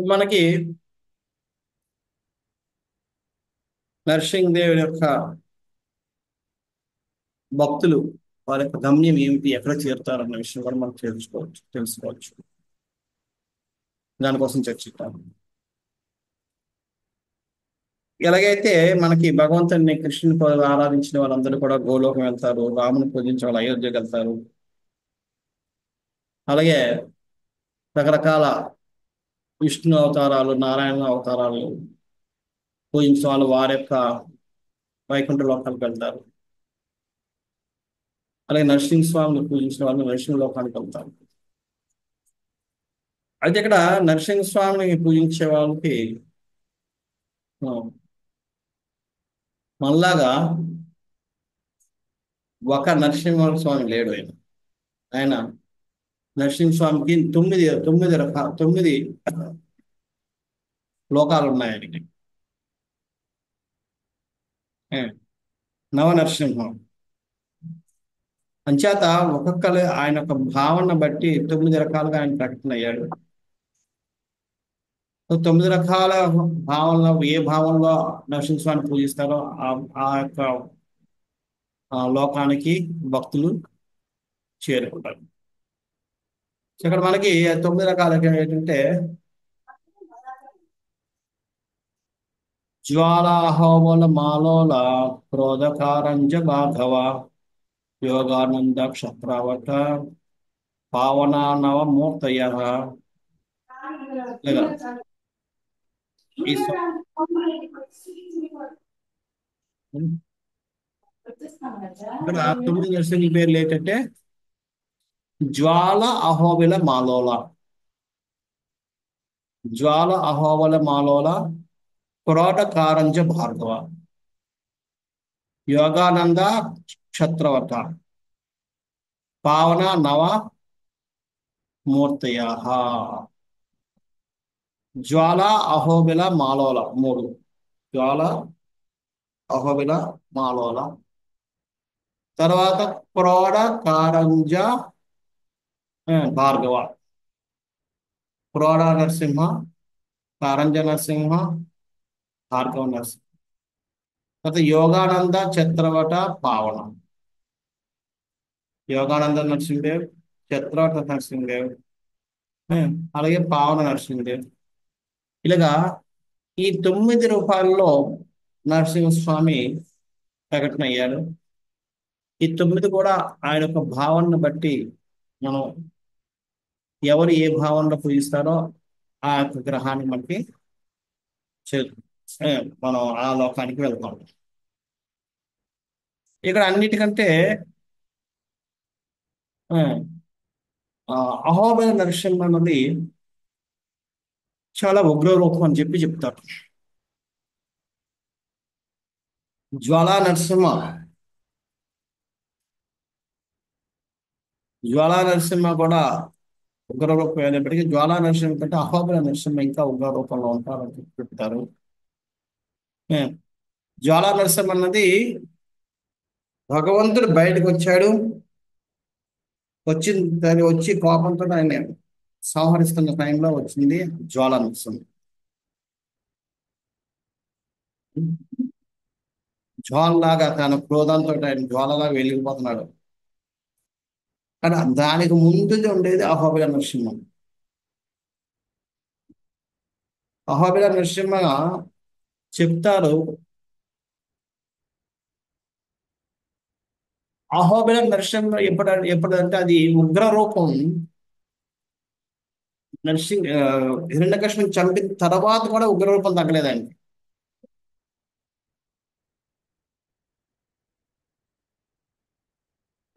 మనకి నరసింహదేవుడి యొక్క భక్తులు వారి యొక్క గమ్యం ఏమిటి, ఎక్కడ చేరుతారన్న విషయం కూడా మనం తెలుసుకోవచ్చు. దానికోసం చర్చిద్దాం. ఎలాగైతే మనకి భగవంతుని కృష్ణుని ఆరాధించిన వాళ్ళందరూ కూడా గోలోకం వెళ్తారు, రాముని పూజించే వాళ్ళు అయోధ్యకు వెళ్తారు. అలాగే రకరకాల విష్ణు అవతారాలు, నారాయణ అవతారాలు పూజించిన వాళ్ళు వారి యొక్క వైకుంఠ లోకానికి వెళ్తారు. అలాగే నరసింహస్వామిని పూజించిన వాళ్ళు నరసింహ లోకానికి వెళ్తారు. అయితే ఇక్కడ నరసింహస్వామిని పూజించే వాళ్ళకి ఆ, మనలాగా ఒక నరసింహస్వామి లేడు. ఆయన నరసింహస్వామికి తొమ్మిది లోకాలు ఉన్నాయి ఆయనకి. ఏ, నవ నరసింహం అంచేత ఒక్కొక్కరు ఆయన యొక్క భావన బట్టి 9 రకాలుగా ఆయన ప్రకటన అయ్యాడు. సో 9 రకాల భావనలో ఏ భావంలో నరసింహస్వామిని పూజిస్తారో ఆ యొక్క లోకానికి భక్తులు చేరుకుంటారు. సో ఇక్కడ మనకి 9 రకాలు ఏంటంటే జ్వాలాహోమల మాలోల క్రోధకారంజ బాధవ యోగానంద క్షత్రావత పావనా నవమూర్తయ. లేదా ఈ స్వ- ఇక్కడ 9 నరసింహ పేర్లు ఏంటంటే జ్వాల అహోబిల మాలోల, జ్వాల అహోబల మాలోల క్రోధ కారంజ భార్గవ యోగానంద క్షత్రవత పావన నవ మూర్తయ. జ్వాల అహోబిల మాలోల మూడు, జ్వాల అహోబిల మాలోల. తర్వాత క్రోడ కారంజ భార్గవ, క్రోడ నరసింహ, కారంజ నరసింహ, భార్గవ నరసింహ. తర్వాత యోగానంద చత్రవట పావన, యోగానంద నరసింహదేవ్, చత్రవట నరసింహదేవ్, అలాగే పావన నరసింహదేవ్. ఇలాగా ఈ 9 రూపాయల్లో నరసింహస్వామి ప్రకటన అయ్యాడు. ఈ 9 కూడా ఆయన యొక్క భావనను బట్టి మనం ఎవరు ఏ భావనలో పూజిస్తారో ఆ యొక్క గ్రహాన్ని మనకి చే- ఏ, మనం ఆ లోకానికి వెళ్తాం. ఇక్కడ అన్నిటికంటే ఆ, అహోబిల నరసింహ అన్నది చాలా ఉగ్ర రూపం అని చెప్తారు. జ్వాలా నరసింహ, జ్వాలా నరసింహ కూడా ఉగ్ర రూపం అయినప్పటికీ జ్వాలా నరసింహ కంటే అహోబిల నరసింహ ఇంకా ఉగ్ర రూపంలో ఉంటారని చెప్తారు. ఏ, జ్వాలా నరసింహ అన్నది భగవంతుడు బయటకు వచ్చాడు, వచ్చి కోపంతో ఆయన సంహరిస్తున్న టైంలో వచ్చింది జ్వాలా నరసింహ. జ్వాలలాగా తన క్రోధంతో ఆయన జ్వాలలాగా వెలిగిపోతున్నాడు. కానీ దానికి ముందు ఉండేది అహోబిల నరసింహం. అహోబిల నరసింహ చెప్తారు, అహోబిల నరసింహ ఎప్పుడంటే అది ఉగ్ర రూపం. హిరణ్యకృష్ణుని చంపిన తర్వాత కూడా ఉగ్ర రూపం తగ్గలేదండి.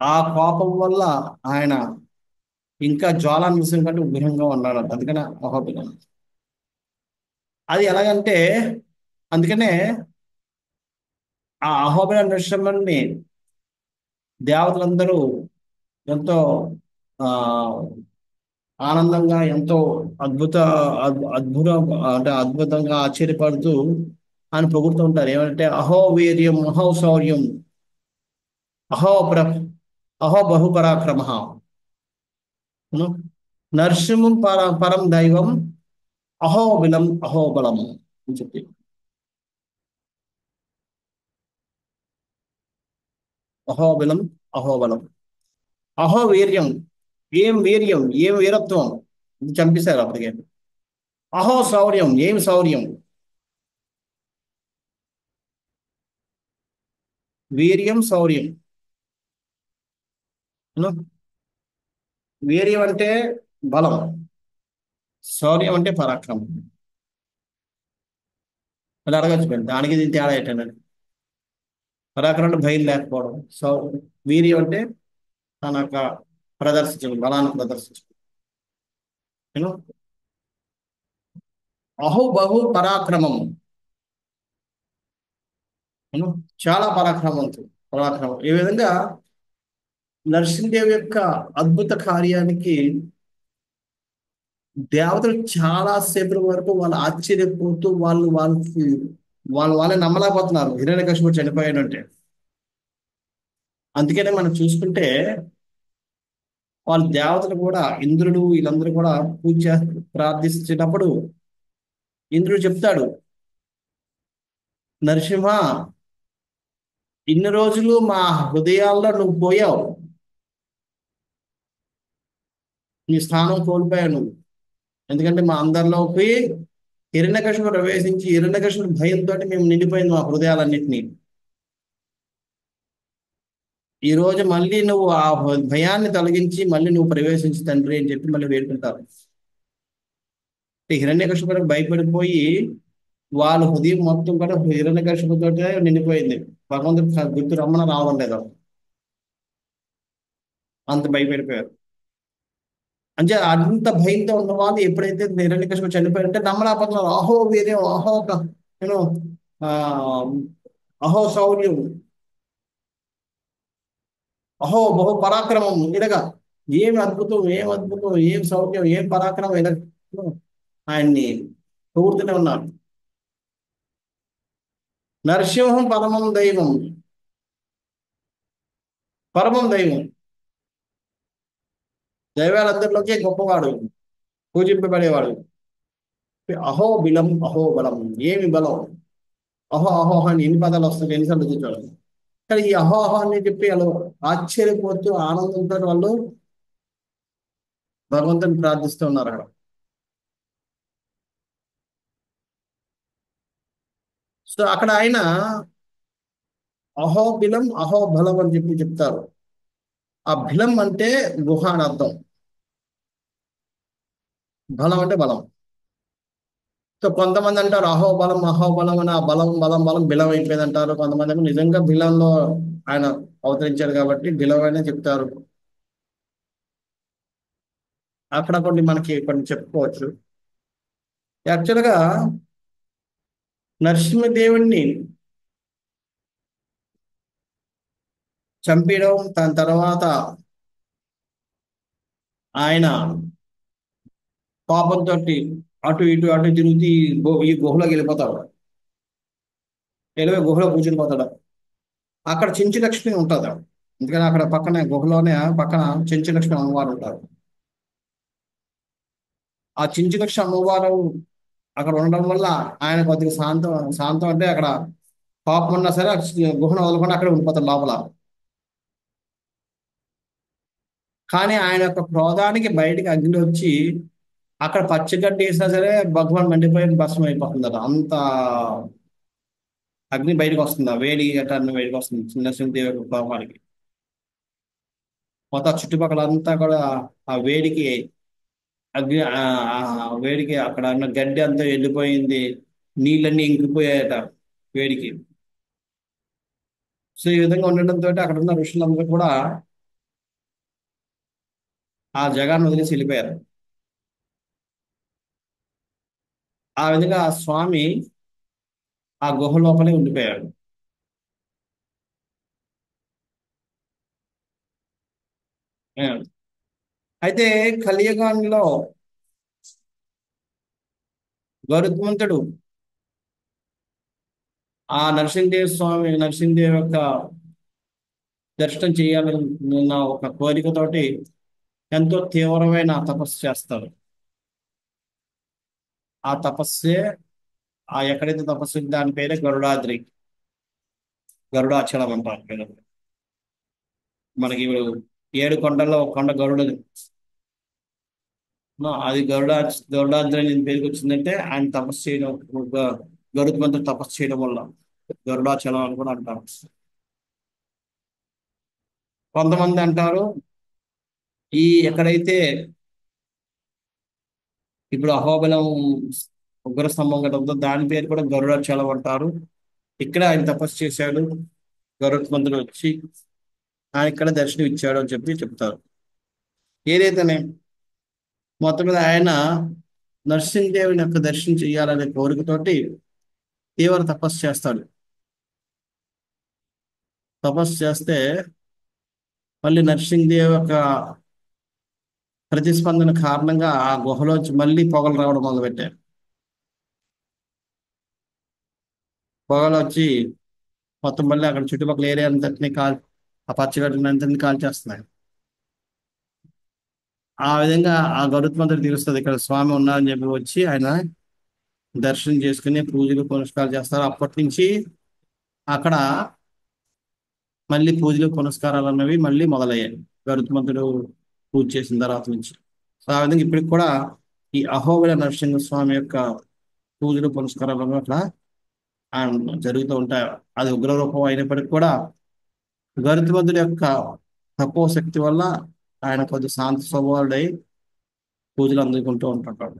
ఆ కోపం వల్ల ఆయన ఇంకా జ్వాలా నరసింహ కంటే ఉగ్రంగా ఉన్నాడు. అందుకనే అహోబిలం. అది ఎలాగంటే అందుకనే ఆ అహోబిల నరసింహుని దేవతలందరూ ఎంతో ఆ ఆనందంగా, ఎంతో అద్భుతం అంటే అద్భుతంగా ఆశ్చర్యపడుతూ ఆయన పొగుడుతూ ఉంటారు. ఏమంటే అహో వీర్యం, అహో శౌర్యం, అహో ప్ర అహో బహుపరాక్రమ, నరసింహం పరం దైవం అహోబిలం అహోబలం అని చెప్పి. అహోబిలం అహోబలం. అహోవీర్యం, ఏం వీర్యం, ఏం వీరత్వం, ఇది చంపేశారు అప్పటికే. అహో శౌర్యం, ఏం శౌర్యం, వీర్యం శౌర్యం. ను? వీర్యం అంటే బలం, శౌర్యం అంటే పరాక్రమం. అది అడగచ్చు మీరు, దానికి దీని తేడా ఏంటంటే పరాక్రమం అంటే భయం లేకపోవడం, వీర్యం అంటే తన యొక్క ప్రదర్శించడం, బలాన్ని ప్రదర్శించడం. యూనో అహో బహు పరాక్రమం. యూనో చాలా పరాక్రమవంతుడు. పరాక్రమం ఈ విధంగా నరసింహదేవి యొక్క అద్భుత కార్యానికి దేవతలు చాలా సేపటి వరకు వాళ్ళు ఆశ్చర్యపోతూ వాళ్ళని నమ్మలేకపోతున్నారు హిరణ్యకశిపుడు చనిపోయాడంటే. అందుకనే మనం చూసుకుంటే వాళ్ళ దేవతలు కూడా, ఇంద్రుడు వీళ్ళందరూ కూడా ప్రార్థించేటప్పుడు ఇంద్రుడు చెప్తాడు, నరసింహ, ఇన్ని రోజులు మా హృదయాల్లో నువ్వు పోయావు, నీ స్థానం కోల్పోయావు నువ్వు. ఎందుకంటే మా అందరిలోకి హిరణ్యకశిపుడు ప్రవేశించి హిరణ్యకశిపుడు భయంతో మేము నిండిపోయింది మా హృదయాలన్నింటినీ. ఈ రోజు మళ్ళీ నువ్వు ఆ భయాన్ని తొలగించి మళ్ళీ నువ్వు ప్రవేశించు తండ్రి అని చెప్పి మళ్ళీ వేడుకుంటారు. హిరణ్యకశిపుడికి భయపడిపోయి వాళ్ళ హృదయం మొత్తం కూడా హిరణ్యకశిపుతోటే నిండిపోయింది. భగవంతుడు గుర్తు రమ్మన రావడం లేదు, అంత భయపడిపోయారు. అంటే అంత భయంతో ఉన్న వాళ్ళు ఎప్పుడైతే హిరణ్యకశిపుడు చనిపోయారంటే నమ్మలేకపోతున్నారు. అహో వీర్యం, అహో నేను ఆ అహో శౌర్యం, అహో బహు పరాక్రమం, ఇలాగా ఏం అద్భుతం, ఏం అద్భుతం, ఏం శౌర్యం, ఏం పరాక్రమం, ఇలా ఆయన్ని పొగుడుతూనే ఉన్నారు. నరసింహం పరమం దైవం, పరమం దైవం, దైవాలందరిలోకి గొప్పవాడు, పూజింపబడేవాడు. అహో బిలం అహో బలం, ఏమి బలం. అహో అహో అని ఎన్ని పదాలు వస్తాయి, ఎన్నిసార్లు చూడాలి. కానీ ఈ అహో అహో అని చెప్పి వాళ్ళు ఆశ్చర్యపోతూ ఆనందంతో వాళ్ళు భగవంతుని ప్రార్థిస్తూ ఉన్నారు అక్కడ. సో అక్కడ ఆయన అహో బిలం అహో బలం అని చెప్పి చెప్తారు. ఆ బిలం అంటే గుహ అని అర్థం, బలం అంటే బలం. సో కొంతమంది అంటారు అహోబలం అహోబలం అని, ఆ బలం బలం బలం బిలం అయిపోయింది అంటారు. కొంతమంది ఏమో నిజంగా బిలంలో ఆయన అవతరించారు కాబట్టి బిలం అనే చెప్తారు. అక్కడ కొన్ని మనకి కొన్ని చెప్పుకోవచ్చు. యాక్చువల్గా నరసింహదేవుణ్ణి చంపేయడం, దాని తర్వాత ఆయన పాపంతో అటు ఇటు తిరుగుతూ ఈ గుహలోకి వెళ్ళిపోతాడు. వెళ్ళిపోయి గుహలో కూర్చుని పోతాడు. అక్కడ చెంచు లక్ష్మి ఉంటుంది. ఎందుకంటే అక్కడ పక్కనే గుహలోనే పక్కన చెంచు లక్ష్మి అమ్మవారు ఉంటారు. ఆ చెంచు లక్ష్మి అమ్మవారు అక్కడ ఉండడం వల్ల ఆయన కొద్దిగా శాంతం, శాంతం అంటే అక్కడ పాపం ఉన్నా సరే గుహను వదలకుండా అక్కడ ఉండిపోతాడు లోపల. కానీ ఆయన యొక్క క్రోధానికి బయటికి అగ్ని వచ్చి అక్కడ పచ్చిగడ్డి వేసినా సరే భగవాన్ మండిపోయి భస్మం అయిపోతుంది. అంత అగ్ని బయటకు వస్తుంది, ఆ వేడి గట్రా అన్ని బయటకు వస్తుంది నరసింహదేవి యొక్క కోపానికి. మొత్తం చుట్టుపక్కల అంతా కూడా ఆ వేడికి, అగ్ని ఆ వేడికి అక్కడ ఉన్న గడ్డి అంతా ఎండిపోయింది, నీళ్ళన్నీ ఇంకిపోయాయట వేడికి. సో ఈ విధంగా ఉండడంతో అక్కడ ఉన్న ఋషులందరూ కూడా ఆ జగాన్ని వదిలేసి వెళ్ళిపోయారు. ఆ విధంగా ఆ స్వామి ఆ గుహ లోపలే ఉండిపోయాడు. ఆ, అయితే కలియుగంలో గరుత్మంతుడు ఆ నరసింహదేవి యొక్క దర్శనం చేయాలన్న ఒక కోరికతోటి ఎంతో తీవ్రమైన తపస్సు చేస్తారు. ఆ తపస్సే, ఆ ఎక్కడైతే తపస్సు ఉందో దాని పేరే గరుడాద్రి, గరుడాచలం అంటారు పేరు. మనకి ఇప్పుడు 7 కొండల్లో ఒక కొండ గరుడది. అది గరుడాద్రి అని పేరుకి వచ్చిందంటే ఆయన తపస్సు చేయడం, గరుత్మంతుడు తపస్సు చేయడం వల్ల గరుడాచలం అని కూడా అంటారు. కొంతమంది అంటారు ఈ ఎక్కడైతే ఇప్పుడు అహోబిలం ఉగ్ర స్తంభం గట్రా ఉందో దాని పేరు కూడా గరుడాచలం అంటారు. ఇక్కడ ఆయన తపస్సు చేశాడు, గరుత్మంతుడు వచ్చి ఆయన ఇక్కడ దర్శనం ఇచ్చాడు అని చెప్పి చెప్తారు. ఏదైతేనే మొత్తం మీద ఆయన నరసింహదేవుని యొక్క దర్శనం చేయాలనే కోరికతోటి తీవ్ర తపస్సు చేస్తాడు. తపస్సు చేస్తే మళ్ళీ నరసింహదేవ్ యొక్క ప్రతిస్పందన కారణంగా ఆ గుహలోంచి మళ్ళీ పొగలు రావడం మొదలుపెట్టాయి. పొగలు వచ్చి మొత్తం మళ్ళీ అక్కడ చుట్టుపక్కల ఏరియా అంతటిని ఆ పచ్చగడ్డని అంతటిని కాల్చేస్తున్నాయి. ఆ విధంగా ఆ గరుత్మంతుడు తెలుస్తుంది ఇక్కడ స్వామి ఉన్నారని చెప్పి వచ్చి ఆయన దర్శనం చేసుకుని పూజలు పునస్కారాలు చేస్తారు. అప్పటి నుంచి అక్కడ మళ్ళీ పూజలు పునస్కారాలు అన్నవి మళ్ళీ మొదలయ్యాయి గరుత్మంతుడు పూజ చేసిన తర్వాత నుంచి. సో ఆ విధంగా ఇప్పటికి కూడా ఈ అహోబిల నరసింహ స్వామి యొక్క పూజలు పునస్కారాలు అన్నవి అట్లా జరుగుతూ ఉంటాయి. అది ఉగ్ర రూపం అయినప్పటికీ కూడా గరుత్మంతుడి యొక్క తపో శక్తి వల్ల ఆయన కొద్ది శాంత స్వభావుడై పూజలు అందుకుంటూ ఉంటుంటాడు.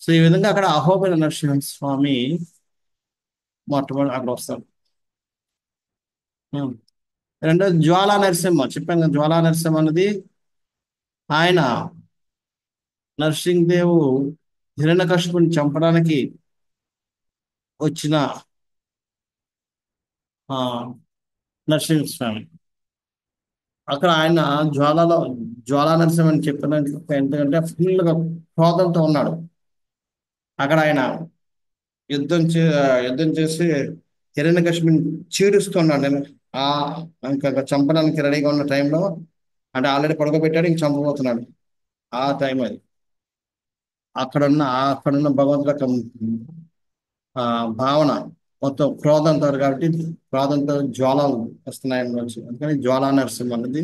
సో ఈ విధంగా అక్కడ అహోబిల నరసింహ స్వామి మొట్టమొదటి అక్కడ వస్తాడు. ఉం. రెండోది జ్వాలా నరసింహ చెప్పాను కదా, జ్వాలా నరసింహ అన్నది ఆయన నరసింహదేవు హిరణ్యకశిపుని చంపడానికి వచ్చిన ఆ నరసింహస్వామి. అక్కడ ఆయన జ్వాలలో జ్వాలా నరసింహ అని చెప్పినట్లు ఎందుకంటే ఫుల్గా క్రోధంతో ఉన్నాడు. అక్కడ ఆయన యుద్ధం చేసి హిరణ్యకశిపుని చీడుస్తున్నాడు. నేను ఆ ఇంకా చంపడానికి రెడీగా ఉన్న టైంలో అంటే ఆల్రెడీ పడుకోబెట్టాడు, ఇంక చంపబోతున్నాడు. ఆ టైం అది. అక్కడున్న భగవంతుడు యొక్క ఆ భావన మొత్తం క్రోధంతో కాబట్టి క్రోధంతో జ్వాలలు వస్తున్నాయి నుంచి, అందుకని జ్వాలా నరసింహ అనేది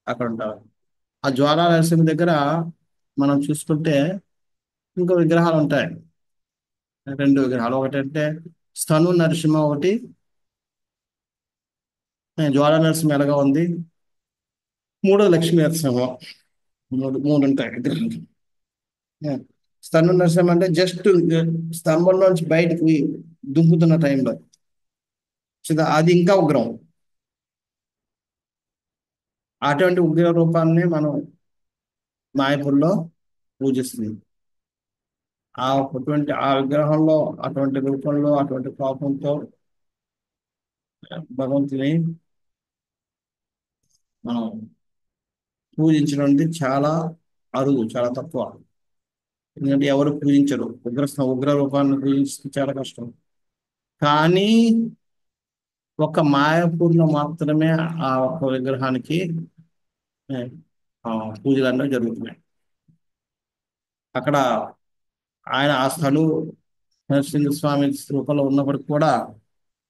అక్కడ ఉంటారు. ఆ జ్వాలా నరసింహ దగ్గర మనం చూసుకుంటే ఇంకో విగ్రహాలు ఉంటాయి. 2 విగ్రహాలు, ఒకటి అంటే స్తను నరసింహ ఒకటి, జ్వాలా నరసింహ ఎలాగా ఉంది, మూడో లక్ష్మీ నరసింహ. మూడు మూడు ఉంటాయి విగ్రహాలు. స్తను నరసింహ అంటే జస్ట్ స్తంభంలోంచి బయటకు దుంకుతున్న టైంలో అది ఇంకా ఉగ్రం. అటువంటి ఉగ్ర రూపాన్ని మనం మాయపూర్లో పూజిస్తుంది. అటువంటి ఆ విగ్రహంలో అటువంటి రూపంలో అటువంటి కోపంతో భగవంతుని మనం పూజించడం అనేది చాలా అరుదు, చాలా తక్కువ. ఎందుకంటే ఎవరు పూజించరు, ఉగ్ర రూపాన్ని పూజించడం చాలా కష్టం. కానీ ఒక మాయాపూర్లో మాత్రమే ఆ ఒక్క విగ్రహానికి ఏ, పూజలు అనేవి జరుగుతున్నాయి. అక్కడ ఆయన ఆ స్థలు నరసింహస్వామి రూపంలో ఉన్నప్పటికీ కూడా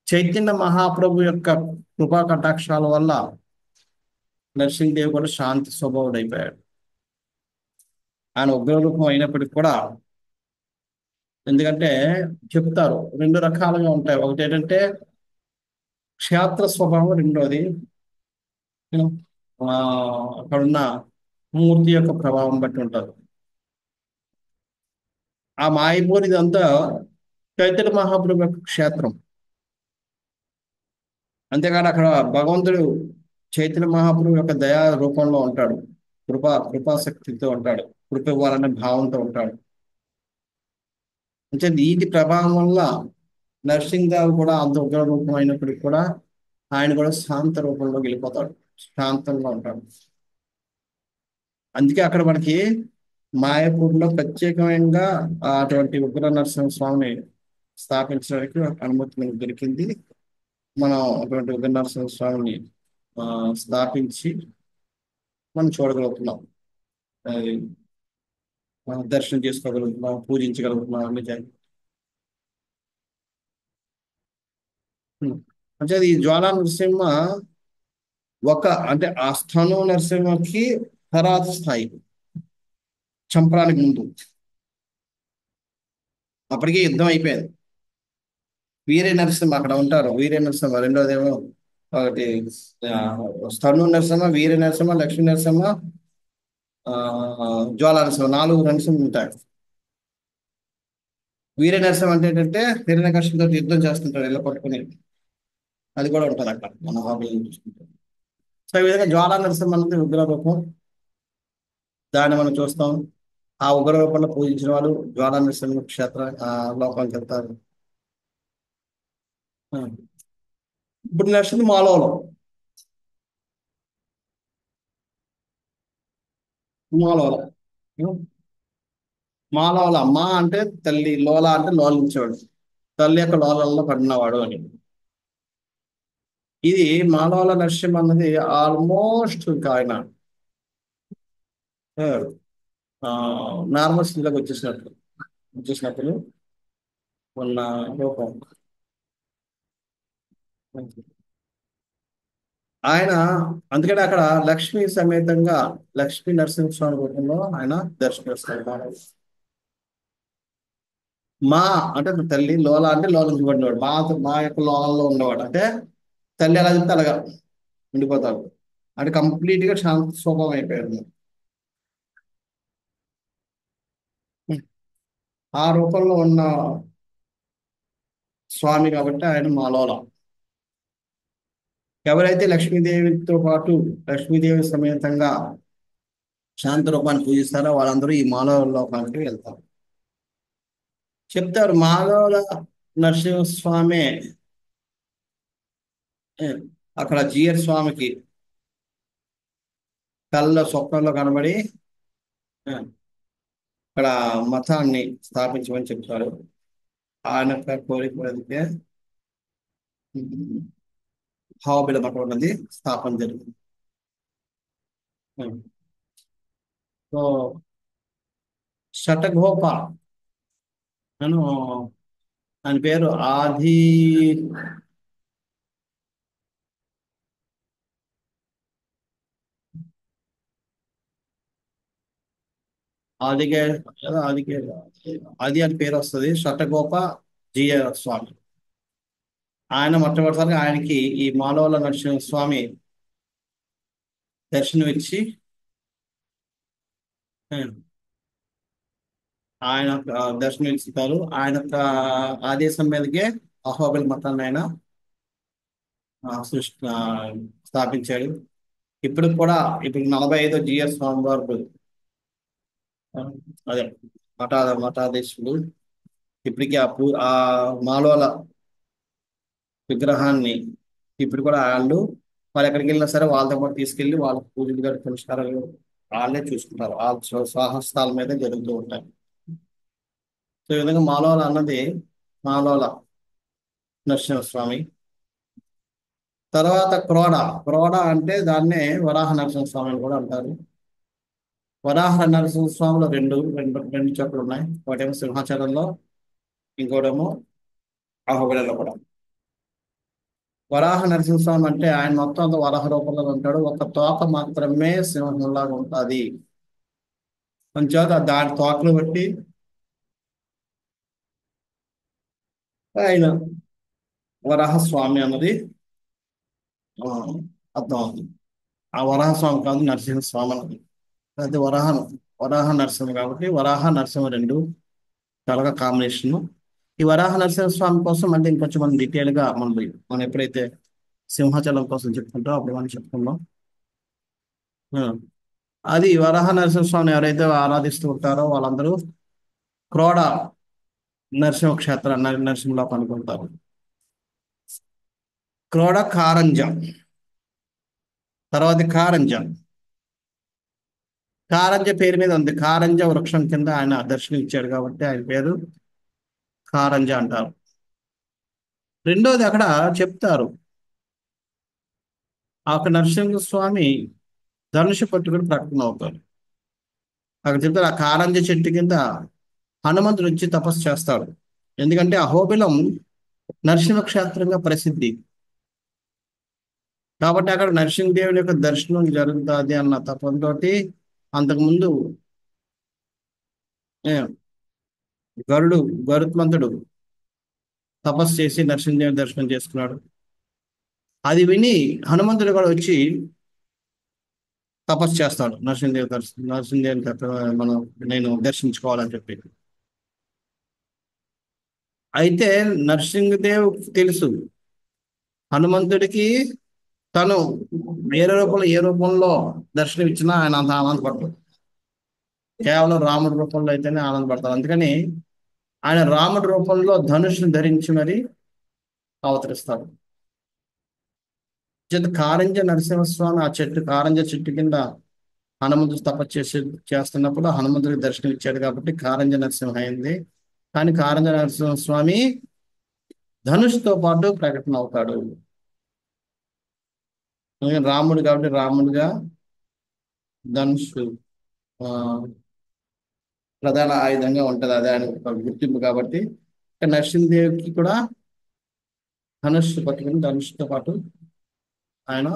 చైతన్య మహాప్రభు యొక్క కృపా కటాక్షాల వల్ల నరసింహదేవ్ కూడా శాంతి స్వభావుడు అయిపోయాడు. ఆయన ఉగ్రరూపం అయినప్పటికీ కూడా, ఎందుకంటే చెప్తారు 2 రకాలుగా ఉంటాయి. ఒకటి ఏంటంటే క్షేత్ర స్వభావం, రెండోది ఆ, అక్కడున్న మూర్తి యొక్క ప్రభావం బట్టి ఉంటారు. ఆ మాయపూర్ ఇదంతా చైతన్య మహాప్రభు యొక్క క్షేత్రం. అంతేకాదు అక్కడ భగవంతుడు చైతన్య మహాప్రభు యొక్క దయా రూపంలో ఉంటాడు, కృపాశక్తితో ఉంటాడు, కృప ఇవ్వాలనే భావంతో ఉంటాడు. అంటే వీటి ప్రభావం వల్ల నరసింహదేవ్ కూడా అంత ఉగ్ర రూపం అయినప్పటికీ కూడా ఆయన కూడా శాంత రూపంలో వెళ్ళిపోతాడు, శాంతంగా ఉంటాడు. అందుకే అక్కడ మనకి మాయాపూర్లో ప్రత్యేకంగా అటువంటి ఉగ్ర నరసింహ స్వామిని స్థాపించడానికి అనుమతి మనకు దొరికింది. మనం అటువంటి ఉగ్ర నరసింహ స్వామిని స్థాపించి మనం చూడగలుగుతున్నాం. అది దర్శనం చేసుకోగలుగుతున్నాం, పూజించగలుగుతున్నాం అన్ని అంటే ఈ జ్వాలా నరసింహ ఒక అంటే ఆ స్థానం నరసింహకి తర్వాత స్థాయి చంపడానికి ముందు అప్పటికే యుద్ధం అయిపోయింది. వీరే నరసింహ అక్కడ ఉంటారు. వీరే నరసింహ రెండోదేమో ఒకటి ఆ, స్థను నరసింహ, వీర నరసింహ, లక్ష్మీ నరసింహ, ఆ జ్వాలా నరసింహ, నాలుగు నరసింహలు ఉంటాయి. వీర నరసింహ అంటే ఏంటంటే హిరణ్యకశిపుతో యుద్ధం చేస్తుంటారు ఇలా పట్టుకుని. అది కూడా ఉంటుంది అక్కడ మన హాబీని చూసుకుంటే. సో ఈ విధంగా జ్వాలా నరసింహ అనేది ఉగ్ర రూపం. దాన్ని మనం చూస్తాం. ఆ ఉగ్ర రూపంలో పూజించిన వాళ్ళు జ్వాలా నరసింహ క్షేత్ర లోకానికి వెళ్తారు. ఆ. ఇప్పుడు నెక్స్ట్ మాలవరం. మాలవరం. మాలవల మా అంటే తల్లి, లోల అంటే లోలించేవాడు, తల్లి యొక్క లోలలో పడినవాడు అని. ఇది మాలవల నరసింహ అన్నది ఆల్మోస్ట్ ఇంకా ఆయన నార్మల్ స్థితిలోకి వచ్చేసినప్పుడు ఉన్న రూపం. ఆయన అందుకని అక్కడ లక్ష్మీ సమేతంగా లక్ష్మీ నరసింహస్వామి రూపంలో ఆయన దర్శనమిస్తాడు. మా అంటే తల్లి, లోల అంటే లోలించబడినవాడు, మా యొక్క లోలలో ఉన్నవాడు అంటే తల్లి ఎలా చెప్తే అలాగా ఉండిపోతాడు. అంటే కంప్లీట్ గా శాంత స్వభావం అయిపోయాడు. ఆ రూపంలో ఉన్న స్వామి కాబట్టి ఆయన మాలోల. ఎవరైతే లక్ష్మీదేవితో పాటు లక్ష్మీదేవి సమేతంగా శాంత రూపాన్ని పూజిస్తారో వాళ్ళందరూ ఈ మాలోల లోకానికి వెళ్తారు. చెప్తారు మాలోల నరసింహస్వామి ఏ, అక్కడ జియర్ స్వామికి కళ్ళ స్వప్నంలో కనబడి ఏ, అక్కడ మతాన్ని స్థాపించమని చెప్తారు. ఆయన యొక్క కోరిక వెళ్తే హాబీల మఠం ఉన్నది స్థాపన జరిగింది. సో శటగోప అను ఆయన పేరు ఆదిగే ఆదిగే ఆది అని పేరు వస్తుంది. శటగోప జీయ స్వామి. ఆయన మొట్టమొదటిసారిగా ఆయనకి ఈ మాలవల నరసింహ స్వామి దర్శనం ఇచ్చి ఆ, ఆయన దర్శనం ఇస్తారు. ఆయన యొక్క ఆదేశం మీదకే అహోబిల మతాన్ని ఆయన సృష్టి స్థాపించాడు. ఇప్పుడు కూడా ఇప్పుడు 45వ జిఎస్ స్వామి వారు ఆ, అదే మఠాధీశులు ఇప్పటికీ ఆ మాలోల విగ్రహాన్ని ఇప్పుడు కూడా వాళ్ళు ఎక్కడికి వెళ్ళినా సరే వాళ్ళతో పాటు తీసుకెళ్ళి వాళ్ళ పూజలు గారి పునస్కారాలు వాళ్ళే చూసుకుంటారు. వాళ్ళ స్వహస్తాల మీద జరుగుతూ ఉంటాయి. సో ఈ విధంగా మాలోల అన్నది మాలోల నరసింహస్వామి. తర్వాత క్రోడ అంటే దాన్నే వరాహ నరసింహస్వామి అని కూడా అంటారు. వరాహ నరసింహస్వామిలో రెండు రెండు రెండు చోట్ల ఉన్నాయి. ఒకటేమో సింహాచలంలో, ఇంకోటేమో అహోబిలంలో కూడా. వరాహ నరసింహస్వామి అంటే ఆయన మొత్తం అంతా వరాహ రూపంలో ఉంటాడు. ఒక తోక మాత్రమే సింహంలాగా ఉంటుంది. కొంచెం దాని తోకను బట్టి ఆయన వరాహస్వామి అన్నది ఆ, అర్థం అవుతుంది. ఆ వరాహస్వామి కాదు నరసింహస్వామి అన్నది. అది వరాహ నరసింహ కాబట్టి వరాహ నరసింహ రెండు కలగ కాంబినేషన్. ఈ వరాహ నరసింహస్వామి కోసం అంటే ఇంకొంచెం మనం డీటెయిల్ గా మనం ఎప్పుడైతే సింహాచలం కోసం చెప్పుకుంటాం అప్పుడు మనం చెప్పుకుందాం. ఆ, అది వరాహ నరసింహస్వామిని ఎవరైతే ఆరాధిస్తూ ఉంటారో వాళ్ళందరూ క్రోడ నరసింహ క్షేత్ర నరసింహలో కనుకుంటారు. క్రోడ కారంజ, తర్వాత కారంజ. కారంజ పేరు మీద ఉంది. కారంజ వృక్షం కింద ఆయన దర్శనం ఇచ్చాడు కాబట్టి ఆయన పేరు కారంజ అంటారు. రెండోది అక్కడ చెప్తారు ఆ నరసింహస్వామి ధనుషు పట్టుకుని ప్రకటన అవుతారు. అక్కడ చెప్తారు ఆ కారంజ చెట్టు కింద హనుమంతుడు వచ్చి తపస్సు చేస్తాడు. ఎందుకంటే అహోబిలం నరసింహ క్షేత్రంగా ప్రసిద్ధి. కాబట్టి అక్కడ నరసింహదేవుని యొక్క దర్శనం జరుగుతుంది అన్న తపంతోటి అంతకుముందు ఏ, గరుడు గరుత్మంతుడు తపస్సు చేసి నరసింహదేవుని దర్శనం చేసుకున్నాడు. అది విని హనుమంతుడు కూడా వచ్చి తపస్సు చేస్తాడు నరసింహదేవుని మనం నేను దర్శించుకోవాలని చెప్పి. అయితే నరసింహదేవ్ తెలుసు హనుమంతుడికి తను వేరే రూపంలో ఏ రూపంలో దర్శనం ఇచ్చినా ఆయన అంత ఆనందపడతాడు. కేవలం రాముడి రూపంలో అయితేనే ఆనందపడతాడు. అందుకని ఆయన రాముడి రూపంలో ధనుష్ని ధరించి మరి అవతరిస్తాడు. చేత కారంజ నరసింహస్వామి ఆ చెట్టు కారంజ చెట్టు కింద హనుమంతుడు తపస్సు చేస్తున్నప్పుడు హనుమంతుడికి దర్శనం ఇచ్చాడు కాబట్టి కారంజ నరసింహ అయింది. కానీ కారంజ నరసింహస్వామి ధనుష్తో పాటు ప్రకటన అవుతాడు. రాముడు కాబట్టి రాముడిగా ధనుషు ఆ, ప్రధాన ఆయుధంగా ఉంటది. అదే ఆయన ఒక గుర్తింపు కాబట్టి నరసింహదేవికి కూడా ధనుస్సు పట్టుకుని ధనుష్తో పాటు ఆయన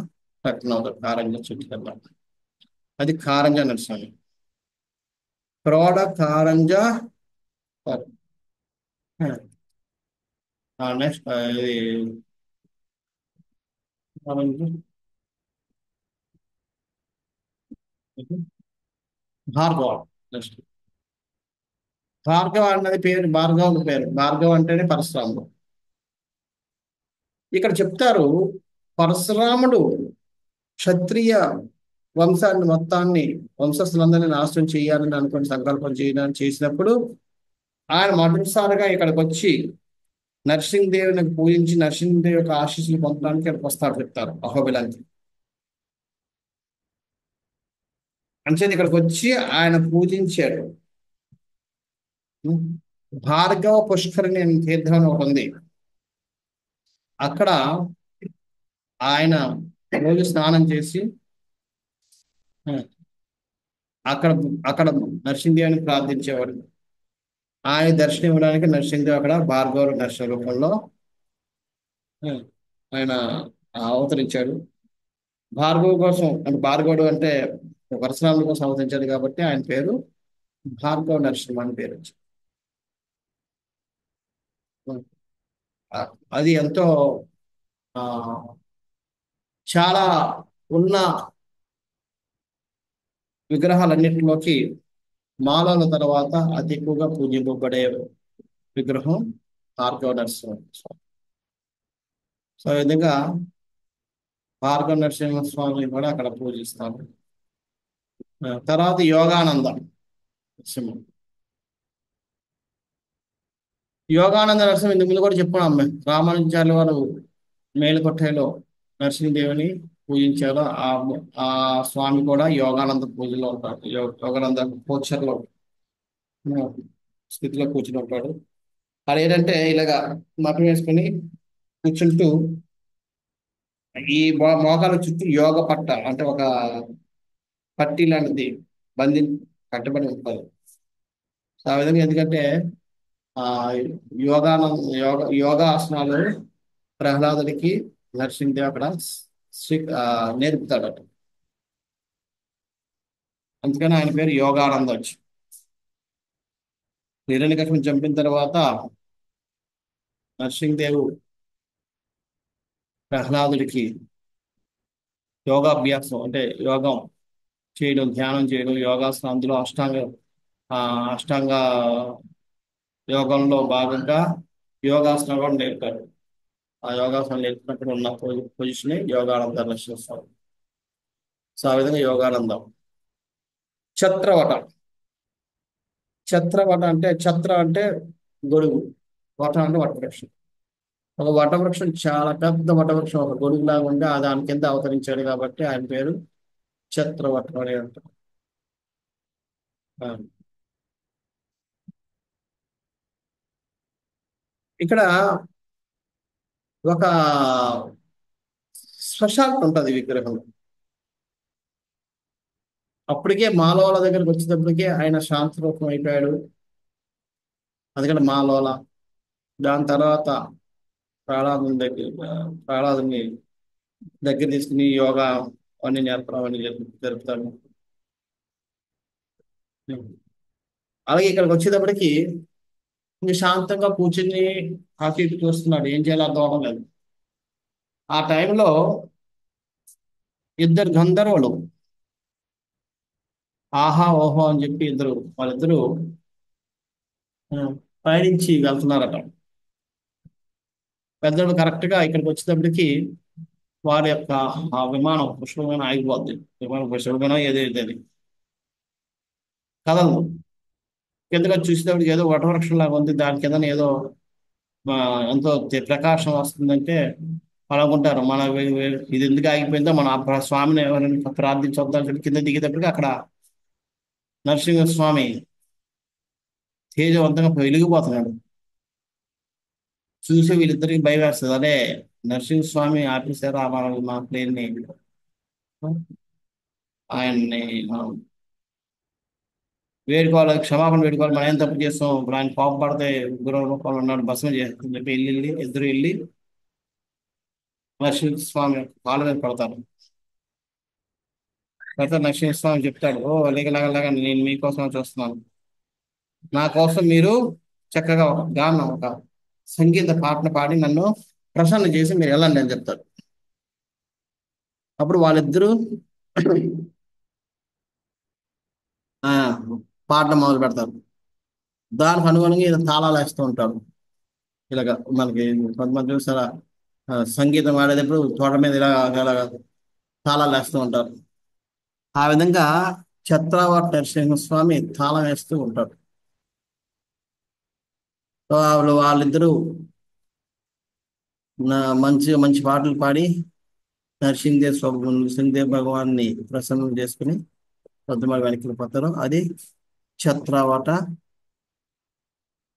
ప్రకటన అవుతాడు కారంజ చెట్టు కింద. అది కారంజ నరసింహ. క్రోడ కారంజ నెక్స్ట్ ఇది భార్గవ. నెక్స్ట్ భార్గవ అన్నది పేరు, భార్గవుని పేరు. భార్గవ అంటేనే పరశురాముడు. ఇక్కడ చెప్తారు పరశురాముడు క్షత్రియ వంశాన్ని మొత్తాన్ని వంశస్థులందరినీ నాశనం చేయాలని అనుకుని సంకల్పం చేయడానికి చేసినప్పుడు ఆయన మొదటిసారిగా ఇక్కడికి వచ్చి నరసింహదేవుని పూజించి నరసింహదేవి యొక్క ఆశీస్సులు పొందడానికి ఇక్కడికి వస్తాడు చెప్తారు అహోబిలానికి. అంచేది ఇక్కడికి వచ్చి ఆయన పూజించాడు. భార్గవ పుష్కరిణి అనే తీర్థం అని ఒకటి ఉంది. అక్కడ ఆయన రోజు స్నానం చేసి ఆ, అక్కడ అక్కడ నరసింహదేవుని ప్రార్థించేవాడు. ఆయన దర్శనం ఇవ్వడానికి నరసింహదేవ్ అక్కడ భార్గవ దర్శన రూపంలో ఆ, ఆయన అవతరించాడు. భార్గవ కోసం అంటే భార్గవుడు అంటే పరశురాముల కోసం అవతరించాడు కాబట్టి ఆయన పేరు భార్గవ నరసింహ అని పేరు వచ్చింది. ఆ, అది ఎంతో ఆ, చాలా ఉన్న విగ్రహాలన్నింటిలోకి మాలల తర్వాత అతి ఎక్కువగా పూజింపబడే విగ్రహం భార్గవ నరసింహ. సో ఈ విధంగా భార్గవ నరసింహస్వామిని కూడా అక్కడ పూజిస్తారు. తర్వాత యోగానంద నరసింహ. యోగానంద నరసింహ ఇంతకు ముందు కూడా చెప్పుకున్నాం మేము. రామానుజాచార్యుల వారు మేలుకొట్టేలో నరసింహదేవుని పూజించారు. ఆ స్వామి కూడా యోగానంద పూజలో ఉంటాడు. యోగానంద పోచర్లో స్థితిలో కూర్చుని ఉంటాడు. అది ఏంటంటే ఇలాగా మఠం వేసుకుని కూర్చుంటూ ఈ మోకాల చుట్టూ యోగ పట్ట అంటే ఒక పట్టి లాంటిది బంధి కట్టబడి ఉంటుంది. సో ఆ విధంగా ఎందుకంటే ఆ యోగాసనాలు ప్రహ్లాదుడికి నరసింహదేవ్ అక్కడ నేర్పుతాడట. అందుకని ఆయన పేరు యోగానంద వచ్చి. హిరణ్యకశిపుని చంపిన తర్వాత నరసింహదేవు ప్రహ్లాదుడికి యోగాభ్యాసం అంటే యోగం చేయడం, ధ్యానం చేయడం, యోగాసనం అందులో ఆ, అష్టాంగ యోగంలో భాగంగా యోగాసనం కూడా నేర్పారు. ఆ యోగాసనం నేర్పినప్పుడు ఉన్న పొజిషన్ యోగానంద రక్షిస్తారు. సో ఆ విధంగా యోగానందం. ఛత్రవట. ఛత్రవట అంటే ఛత్ర అంటే గొడుగు, వట అంటే వటవృక్షం. ఒక వటవృక్షం చాలా పెద్ద వటవృక్షం ఒక గొడుగులాగా ఉంటే ఆ దాని కింద అవతరించాడు కాబట్టి ఆయన పేరు ఛత్రవటం అని అంటారు. ఆ. ఇక్కడ ఒక స్పెషాలిటీ ఉంటుంది విగ్రహం. అప్పటికే మాలోల దగ్గరికి వచ్చేటప్పటికే ఆయన శాంతరూపం అయిపోయాడు. అందుకని మాలోల. దాని తర్వాత ప్రహ్లాదుని దగ్గర ప్రహ్లాదుని దగ్గర తీసుకుని యోగా అన్ని నేర్పడం అని జరుపుతాడు. అలాగే ఇక్కడికి వచ్చేటప్పటికి ఇంక శాంతంగా కూర్చుని అటు ఇటు చూస్తున్నాడు, ఏం చేయాలో అర్థం అవడం లేదు. ఆ టైంలో ఇద్దరు గంధర్వులు ఆహా ఓహో అని చెప్పి వాళ్ళిద్దరు ఆ, పయనించి వెళ్తున్నారట. పెద్దోడు కరెక్ట్ గా ఇక్కడికి వచ్చేటప్పటికి వారి యొక్క ఆ విమానం పుష్పవిమానం ఆగిపోద్ది. విమానం పుష్పవిమానం ఏదైతే అది కదలదు. కిందకి వచ్చి చూసేటప్పటికి ఏదో వటవృక్షం లాగా ఉంది, దాని కింద ఏదో ఆ, ఎంతో ప్రకాశం వస్తుందంటే వాళ్ళు అనుకుంటారు మన ఇది ఎందుకు ఆగిపోయిందో మనం ఆ స్వామిని ఎవరైనా ప్రార్థించొద్దాం అని చెప్పి కింద దిగేటప్పటికి అక్కడ నరసింహస్వామి తేజవంతంగా వెలిగిపోతున్నాడు. చూసి వీళ్ళిద్దరికి భయం వేస్తుంది. అదే నరసింహస్వామి ఆపేశారు మా ప్లేన్ ని, ఆయన్ని మనం వేడుకోవాలి, క్షమాపణ వేడుకోవాలి, మనం ఏం తప్పు చేస్తాం, ఇప్పుడు ఆయన కోపం పడితే గురువు రూపంలో ఉన్నాడు, భస్మం చేస్తుందని చెప్పి ఇద్దరు వెళ్ళి నరసింహస్వామి యొక్క కాళ్ళ మీద పడతారు. తర్వాత నరసింహస్వామి చెప్తాడు, ఓ లేకలాగలాగా నేను మీకోసం చూస్తున్నాను, నా కోసం మీరు చక్కగా ఒక గానం ఒక సంగీత పాటను పాడి నన్ను ప్రసన్న చేసి మీరు వెళ్ళండి అని చెప్తారు. అప్పుడు వాళ్ళిద్దరూ ఆ పాడడం మొదలు పెడతారు. దానికి అనుగుణంగా ఈయన తాళాలు వేస్తూ ఉంటాడు. ఇలాగ మనకి కొంతమంది చూసారా, సంగీతం ఆడేటప్పుడు తోట మీద ఇలాగ తాళాలు వేస్తూ ఉంటారు. ఆ విధంగా ఛత్రావట్ నరసింహస్వామి తాళం వేస్తూ ఉంటాడు. సో వాళ్ళిద్దరూ మంచి మంచి పాటలు పాడి నరసింహదేవ్ భగవాన్ని ప్రసన్నం చేసుకుని పొద్దుమాల వెనక్కి వెళ్ళిపోతారు. అది ఛత్రావట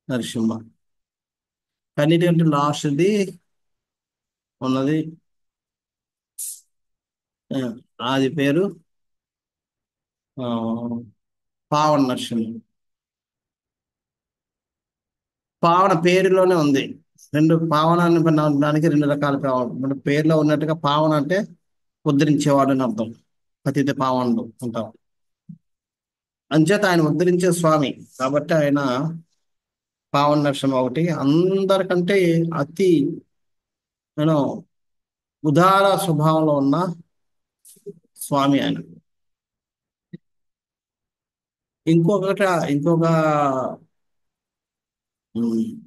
నరసింహ. కన్నిటికంటే లాస్ట్ది ఉన్నది, ఆ, అది పేరు ఆ, పావన నరసింహ. పావన పేరులోనే ఉంది. రెండు పావనాన్ని దానికి రెండు రకాల పావన మన పేరులో ఉన్నట్టుగా పావన అంటే ఉద్ధరించేవాడు అని అర్థం. పతిత పావనుడు అంటాం. అంచేత ఆయన ఉద్ధరించే స్వామి కాబట్టి ఆయన పావన నరసింహ. ఒకటి అందరికంటే అతి నేను ఉదార స్వభావంలో ఉన్న స్వామి ఆయన. ఇంకొకట ఇంకొక ఉమ్,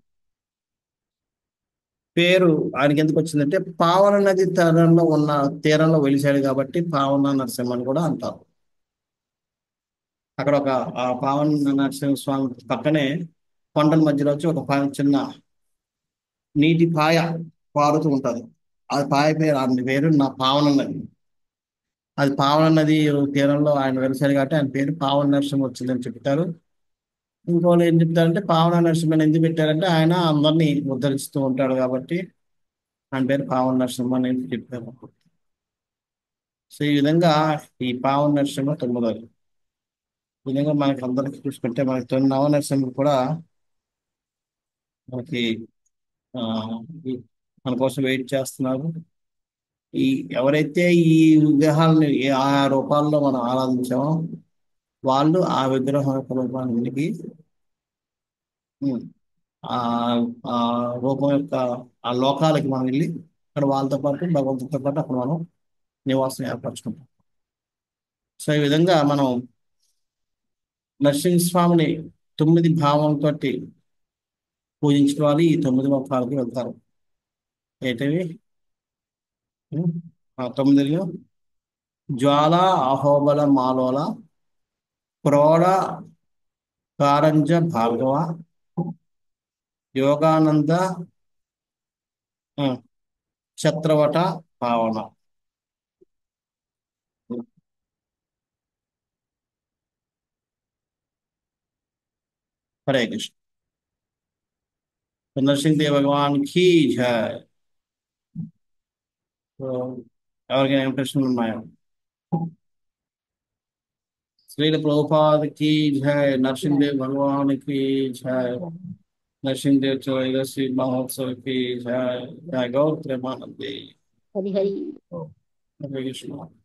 పేరు ఆయనకి ఎందుకు వచ్చిందంటే పావన నది తీరంలో వెలిశాడు కాబట్టి పావన నరసింహ అని కూడా అంటారు. అక్కడ ఒక ఆ పావన నరసింహ స్వామి పక్కనే కొండల మధ్యలో వచ్చి ఒక చిన్న నీటి పాయ పారుతూ ఉంటది. ఆ పాయ పేరు ఆయన పేరు నా పావన నది. అది పావన నది తీరంలో ఆయన వెలిశాడు కాబట్టి ఆయన పేరు పావన నరసింహ వచ్చిందని చెప్తారు. ఇంకోళ్ళు ఏం చెప్తారంటే పావన నరసింహని ఎందుకు పెట్టారంటే ఆయన అందరినీ ఉద్ధరిస్తూ ఉంటాడు కాబట్టి ఆయన పేరు పావన నరసింహ అని చెప్పారు. సో ఈ విధంగా ఈ పావన నరసింహ తొమ్మిదవది. ఈ విధంగా మనకి అందరికి చూసుకుంటే మనకి నవ నరసింహులు కూడా మనకి ఆ, ఈ- మన కోసం వెయిట్ చేస్తున్నారు. ఈ ఎవరైతే ఈ విగ్రహాలని ఆ రూపాల్లో మనం ఆరాధించామో వాళ్ళు ఆ విగ్రహం యొక్క రూపానికి ఉమ్, ఆ ఆ రూపం యొక్క ఆ లోకాలకి మనం వెళ్ళి అక్కడ వాళ్ళతో పాటు భగవంతుడితో పాటు అక్కడ మనం నివాసం ఏర్పరచుకుంటాం. సో ఈ విధంగా మనం నరసింహస్వామిని తొమ్మిది భావంతో పూజించిన వాళ్ళు ఈ తొమ్మిది ముఖాలకి వెళ్తారు. ఏంటివి? ఆ తొమ్మిదిలో జ్వాల, అహోబల, మాలోల, ప్రోఢ, కారంజ, భార్గవ, యోగానంద, ఆ, చత్రవట, పావన. हरे कृष्ण। तो नरसिंह देव भगवान की जय। तो ఎవరికైనా ఇంట్రెస్ట్ ఉన్నాయా? श्रील प्रभुपाद की जय, नरसिंह जय। देव भगवान की जय, नरसिंह देव त्रयोदशी महोत्सव की जय। जय गौ प्रेमानंदे। हरि हरि। हरे कृष्ण।